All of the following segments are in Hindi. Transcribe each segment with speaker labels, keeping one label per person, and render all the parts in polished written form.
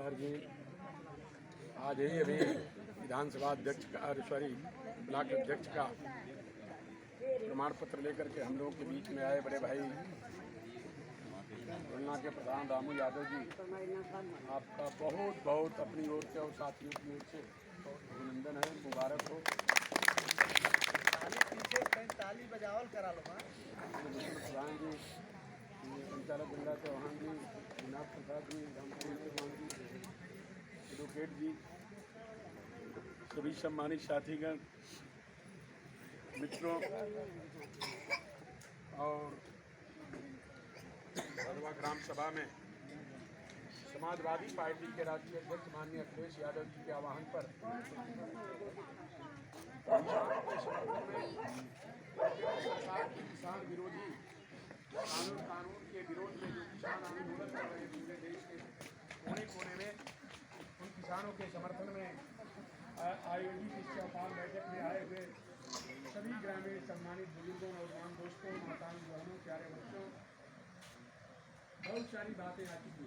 Speaker 1: कुमार जी आज ही अभी विधानसभा अध्यक्ष का ब्लॉक अध्यक्ष का प्रमाण पत्र लेकर के हम लोगों के बीच में आए। बड़े भाई तुलना के प्रधान रामू यादव जी, आपका बहुत बहुत अपनी ओर से और साथियों की ओर से अभिनंदन है, मुबारक हो।
Speaker 2: ताली बजावल करा लो।
Speaker 1: प्रधान जी, संचालक गंगा चौहान जी, विनाथ प्रसाद जी, रामचंद्र चौहान जी, एडवोकेट जी, सभी सम्मानित साथीगण, मित्रों और भदवा ग्राम सभा में समाजवादी पार्टी के राष्ट्रीय अध्यक्ष माननीय अखिलेश यादव जी के आह्वान पर सरकार की किसान विरोधी कानून के विरोध में जो किसान आंदोलन कर रहे हैं पूरे देश के कोने कोने में, उन किसानों के समर्थन में आयोजित इस चौपाल बैठक में आए हुए सभी ग्रामीण सम्मानित बुजुर्गों, नौजवान दोस्तों, माताओं, बहनों, प्यारे बच्चों, बहुत सारी बातें आ चुकी।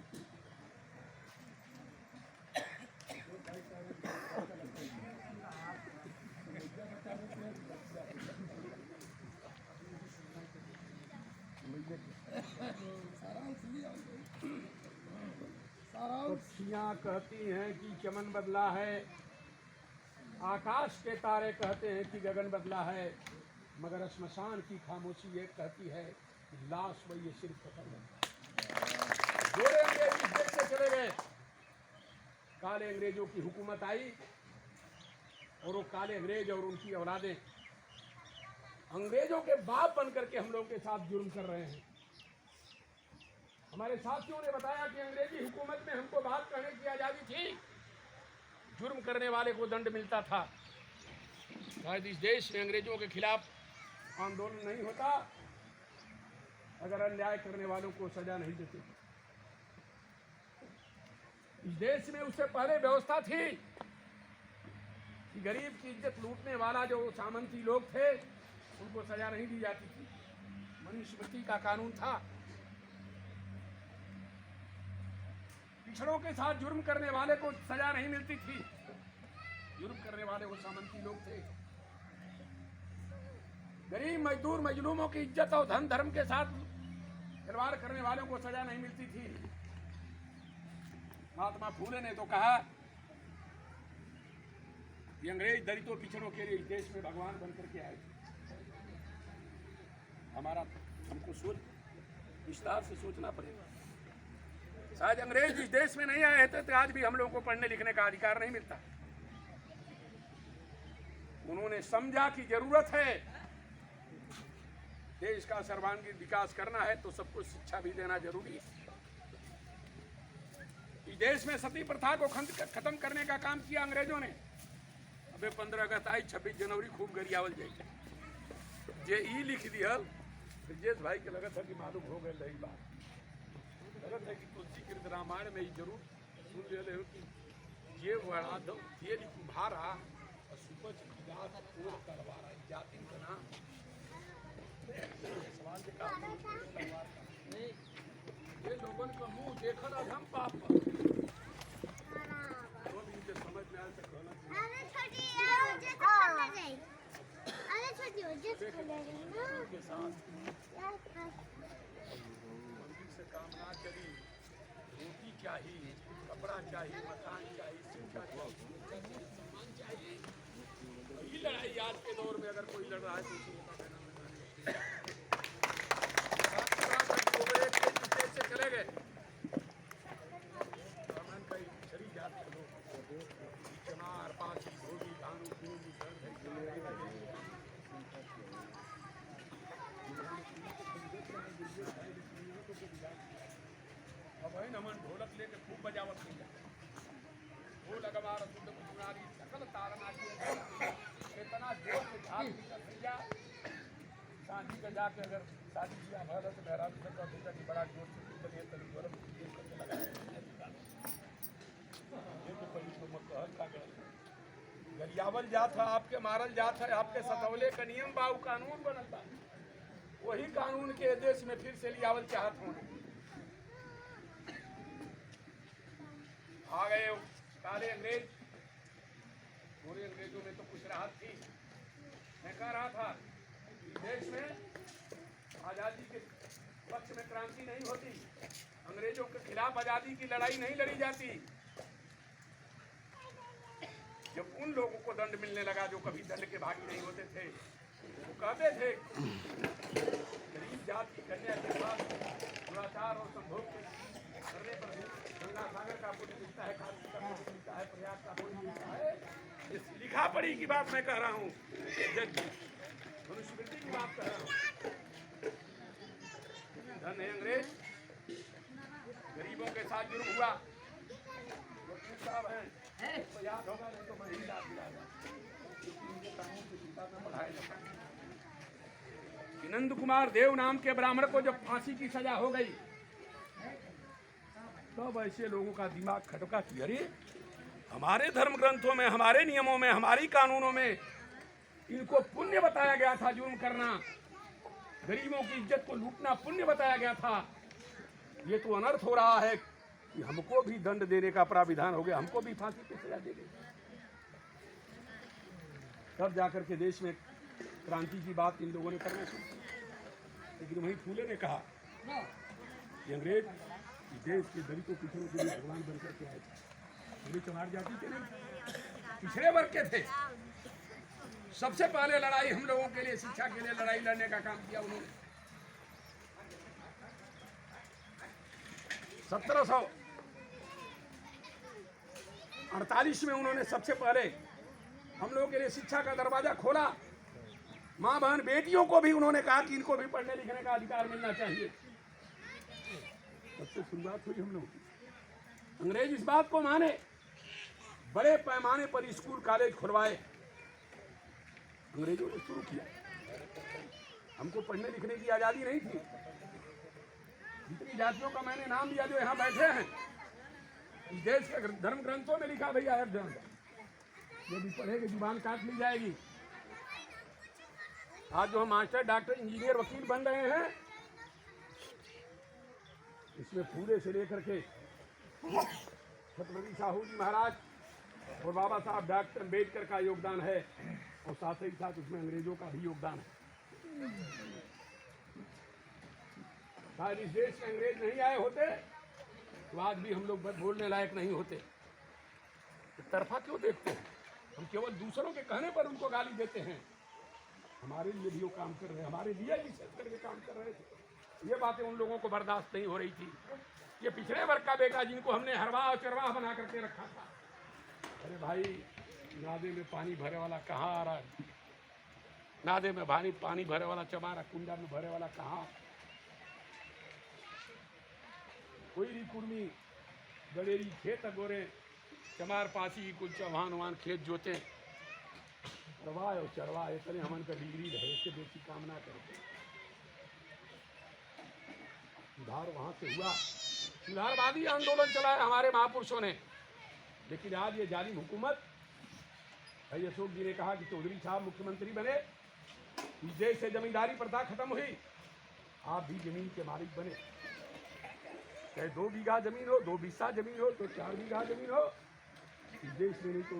Speaker 1: पक्षियाँ कहती हैं कि चमन बदला है, आकाश के तारे कहते हैं कि गगन बदला है, मगर श्मशान की खामोशी ये कहती है कि लाश वही सिर्फ खत्म है। गोरे अंग्रेज इस देश से चले गए, काले अंग्रेजों की हुकूमत आई और वो काले अंग्रेज और उनकी औलादें अंग्रेजों के बाप बन करके हम लोगों के साथ जुर्म कर रहे हैं। हमारे साथियों ने बताया कि अंग्रेजी हुकूमत में हमको बात करने की आज़ादी थी, जुर्म करने वाले को दंड मिलता था। शायद इस देश में अंग्रेजों के खिलाफ आंदोलन नहीं होता अगर अन्याय करने वालों को सजा नहीं देते। इस देश में उससे पहले व्यवस्था थी कि गरीब की इज्जत लूटने वाला जो सामंती लोग थे उनको सजा नहीं दी जाती थी। मनुस्मृति का कानून था। पिछड़ों के साथ जुर्म करने वाले को सजा नहीं मिलती थी। जुर्म करने वाले वो सामंती लोग थे। गरीब मजदूर मजलूमों की इज्जत और धन धर्म के साथ खिलवाड़ करने वालों को सजा नहीं मिलती थी। महात्मा फूले ने तो कहा कि अंग्रेज दलितों पिछड़ों के लिए इस देश में भगवान बनकर के आए। हमको विस्तार से सोचना पड़ेगा। शायद अंग्रेज इस देश में नहीं आए थे तो आज भी हम लोगों को पढ़ने लिखने का अधिकार नहीं मिलता। उन्होंने समझा कि जरूरत है, देश का सर्वांगीण विकास करना है तो सबको शिक्षा भी देना जरूरी है। इस देश में सती प्रथा को खत्म करने का काम किया अंग्रेजों ने। अबे 15 अगस्त आई, 26 जनवरी खूब गरियावल जाए जे ई लिख दियल ब्रजेश भाई के लगत है कि मालूम हो गए रही बात। लगत है कि तुलसीकृत रामायण में ही जरूर सुन ले हो कि ये वड़ा दो ये कुम्हारा और सुपच विलास और तलवारा जाति का नाम सवाल ये लोगन का मुंह देखा ना हम पाप समझ में आ सकता के साथ से काम ना चली। रोटी चाहिए, कपड़ा चाहिए, मकान चाहिए, शिक्षा चाहिए, सम्मान चाहिए। ये लड़ाई आज के दौर में अगर कोई लड़ रहा है तो से चले गए। ब्राह्मण का शरीर जात के लोग चमार पासी धोबी धानु अब वही नमन ढोलक लेके खूब बजावत नहीं जाता। ढोल अगमार शुद्ध गुनारी सकल तारना इतना जोर से झाल भैया शादी का जाके अगर शादी किया भरत मेहरा बेटा की बड़ा जोर से गरियावल जात है, आपके मारल जात है, आपके सतौले का नियम बाऊ कानून बनल बा। वही कानून के देश में फिर से लियावल चाहत हूँ। आ गए काले अंग्रेज। गोरे अंग्रेजों में तो कुछ राहत थी। मैं कह रहा था देश में आज़ादी के पक्ष में क्रांति नहीं होती, अंग्रेजों के खिलाफ आज़ादी की लड़ाई नहीं लड़ी जाती। जब उन लोगों को दंड मिलने लगा जो कभी दंड के भागी नहीं होते थे, वो कहते थे गरीब जाति की कन्या के साथ दुराचार और संभोग करने पर गंगा सागर का पुण्य मिलता है, काशी का पुण्य मिलता है, प्रयाग का पुण्य मिलता है। इस लिखा पढ़ी की बात मैं कह रहा हूँ, मनुस्मृति की बात कह रहा हूँ। धन है अंग्रेज, गरीबों के साथ जुर्म हुआ। वकील साहब हैं तो याद होगा, नहीं तो मैं ही याद दिलाऊंगा, क्योंकि उनके कानून की किताब में पढ़ाया जाता है कि नंद कुमार देव नाम के ब्राह्मण को जब फांसी की सजा हो गई, तब ऐसे लोगों का दिमाग खटका कि अरे हमारे धर्म ग्रंथों में, हमारे नियमों में, हमारी कानूनों में इनको पुण्य बताया गया था, जुर्म करना, गरीबों की इज्जत को लूटना पुण्य बताया गया था। ये तो अनर्थ हो रहा है कि हमको भी दंड देने का प्राविधान हो गया, हमको भी फांसी की सजा दे दी। तब जाकर के देश में क्रांति की बात इन लोगों ने करना शुरू की। लेकिन वहीं फूले ने कहा कि अंग्रेज देश के दलितों पिछड़ों के लिए भगवान बनकर के आए थे। पूरी चमार जाति के नहीं, पिछड़े वर्ग के थे। सबसे पहले लड़ाई हम लोगों के लिए, शिक्षा के लिए लड़ाई लड़ने का काम किया उन्होंने। 1748 में उन्होंने सबसे पहले हम लोगों के लिए शिक्षा का दरवाजा खोला। माँ बहन बेटियों को भी उन्होंने कहा कि इनको भी पढ़ने लिखने का अधिकार मिलना चाहिए। तब से शुरुआत हुई हम लोगों की। अंग्रेज इस बात को माने, बड़े पैमाने पर स्कूल कॉलेज खुलवाए। अंग्रेजों ने शुरू किया। हमको पढ़ने लिखने की आज़ादी नहीं थी। जितनी जातियों का मैंने नाम लिया जो यहाँ बैठे हैं, इस देश के धर्म ग्रंथों में लिखा भैया है, यदि पढ़ेगी जुबान काट ली जाएगी। आज जो हम मास्टर, डॉक्टर, इंजीनियर, वकील बन रहे हैं, इसमें पूरे से लेकर के छत्रपति साहू जी महाराज और बाबा साहब डॉक्टर अम्बेडकर का योगदान है, और साथ ही साथ उसमें अंग्रेजों का भी योगदान है। शायद इस देश में अंग्रेज नहीं आए होते तो आज भी हम लोग बोलने लायक नहीं होते। तरफा क्यों देखते हैं? हम केवल दूसरों के कहने पर उनको गाली देते हैं। हमारे लिए भी वो काम कर रहे हैं, हमारे लिए भी सेट करके काम कर रहे थे। ये बातें उन लोगों को बर्दाश्त नहीं हो रही थी। ये पिछड़े वर्ग का बेटा जिनको हमने हरवाह और चरवाह बना करके रखा था, अरे भाई नादे में पानी भरे वाला कहाँ आ रहा है? नादे में पानी भरे वाला चमारा, कुंडा में भरे वाला कहाँ? कोई कुर्मी गडेरी खेत गोरे चमार पासी कुल चौहान वान खेत जोते, रवाह और चरवाह इतने हमन का डिग्री रहे, इससे बेसी काम ना करते। सुधार वहाँ से हुआ, सुधारवादी आंदोलन चलाया हमारे महापुरुषों ने। लेकिन आज ये जालिम हुकूमत, भाई अशोक जी ने कहा कि चौधरी साहब मुख्यमंत्री बने, इस देश से जमींदारी प्रथा खत्म हुई, आप भी जमीन के मालिक बने। चाहे 2 बीघा जमीन हो, 2 बिस्सा जमीन हो, तो 4 बीघा जमीन हो, इस देश में नहीं तो